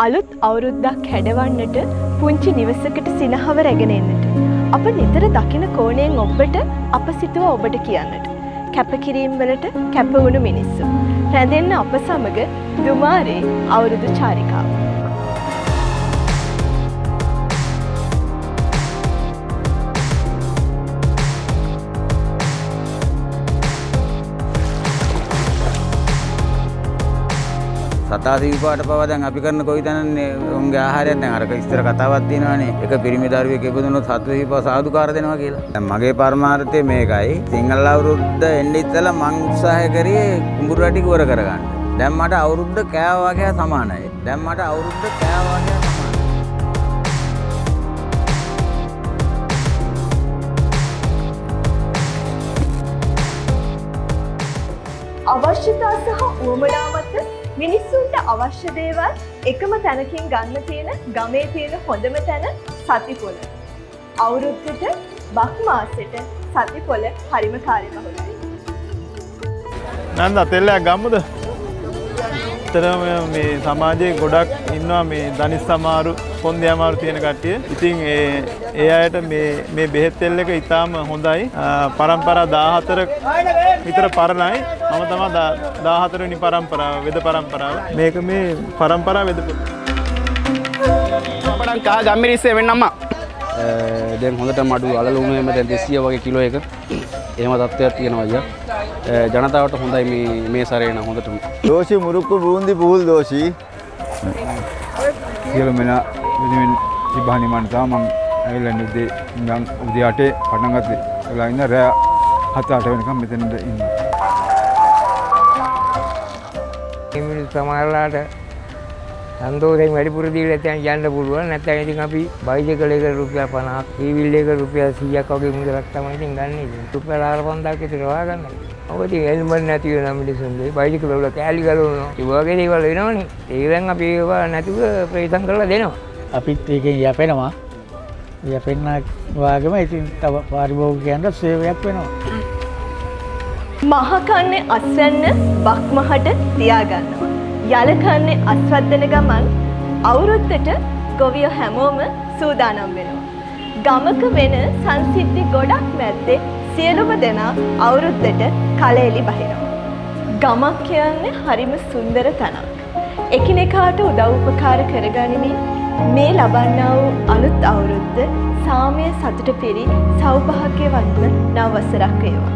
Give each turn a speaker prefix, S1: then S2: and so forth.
S1: අලුත් අවුරුද්දක් හැඩවන්නට පුංචි නිවසකට සිනහව රැගෙන එන්නට අප නිතර දකින කෝණයෙන් ඔබට අප සිතුවා ඔබට කියන්නට කැපකිරීම් වලට කැප වුණු මිනිස්සු රැඳෙන්න අප සමග දුමාරේ අවුරුදු චාරිකාව.
S2: සතා දීපාට පවා දැන් අපි කරන කොයි තැනන්නේ උන්ගේ ආහාරයක් දැන් අරක ඉස්තර කතාවක් තියෙනවානේ එක පිරිමි දරුවෙක් ඉපදුනොත් සතු දීපා සාදුකාර දෙනවා කියලා. දැන් මගේ පරමාර්ථය මේකයි. සිංහල අවුරුද්ද එන්නේ ඉතලා මං උත්සාහය කරේ කුඹුරු රටි ඉවර කරගන්න. දැන් මට අවුරුද්ද කෑවා වගේ සමානයි. දැන් මට අවුරුද්ද කෑවා වගේ සමානයි.
S1: අවශ්‍යතා සහ උවමනා මත මිනිස්සුන්ට අවශ්‍ය දේවල් එකම තැනකින් ගන්න තියෙන ගමේ තියෙන හොඳම තැන සතිපොළ. අවුරුද්දට බක් මාසෙට සතිපොළ හරිම කාර්යබහුලයි.
S3: නන්ද තෙල්ලයක් ගම්මුද? ඇත්තටම මේ සමාජයේ ගොඩක් ඉන්නවා මේ ධනිස් සමාරු, කොන්දේ අමාරු තියෙන කට්ටිය. ඉතින් ඒ අයට මේ බෙහෙත් තෙල් එක ඉතාම හොඳයි. පරම්පරා 14 විතර පරණයි. මම තමයි 14 වෙනි පරම්පරාව, වෙද පරම්පරාව. මේක මේ පරම්පරාව වෙද පොත.
S4: අපඩන් කා ගම්මිරිස්සේ වෙන්නම්ම. දැන් හොඳට මඩු අලල උණුවේම දැන් 200 වගේ කිලෝ එක. එහෙම තත්ත්වයක් තියෙනවා අයියා. ජනතාවට හොඳයි මේ සැරේ නම් හොඳටම.
S5: දෝෂි මුරුක්කු බූන්දි පූල් දෝෂි. සියලු මෙලා විදිමින් ඉබහනි මන් තා මම ඇවිල්ලා උදේ 8 පටන් ගත්තේ. ඒලා ඉන්න රෑ 7-8 වෙනකම් මෙතනද ඉන්නේ.
S6: මිනිස්සු සමහරලාට සන්තෝෂයෙන් වැඩිපුර දීලා දැන් යන්න පුළුවන්. නැත්නම් ඉතින් අපි බයිසිකල් එක රුපියල් 50ක්, ටීවීල් එක රුපියල් 100ක් වගේ මුදලක් තමයි ඉතින් ගන්න ඉතින්. රුපියල් 4-5ක් විතර හොයාගන්න. ඔබ ඉතින් හෙල්මට් නැති වෙන මිනිස්සුන්ගේ බයිසිකල් වල කෑලි ගලවනවා. ඒ වගේ දේවල් වෙනවනේ. ඒවෙන් අපි ඒවා නැතුව ප්‍රේතම් කරලා දෙනවා.
S7: අපිත් ඒකෙන් යැපෙනවා. යැපෙන්න වාගේම ඉතින් තව පාරිභෝගිකයන්ට සේවයක් වෙනවා.
S1: මහ කන්නේ අස්වැන්න බක් මහට තියාගන්නවා. යල කන්නේ අස්වද්දන ගමන් අවුරුද්දට ගොවියෝ හැමෝම සූදානම් වෙනවා. ගමක වෙන සංසිද්ධි ගොඩක් මැද්දේ සියලුම දෙනා අවුරුද්දට කලෙලි බහිනවා. ගමක් කියන්නේ හරිම සුන්දර තැනක්. එකිනෙකාට උදව් උපකාර කරගනිමින් මේ ලබන්නා වූ අලුත් අවුරුද්ද සාමය සතුට පිරි සෞභාග්‍යවත්ම නව වසරක් වේවා.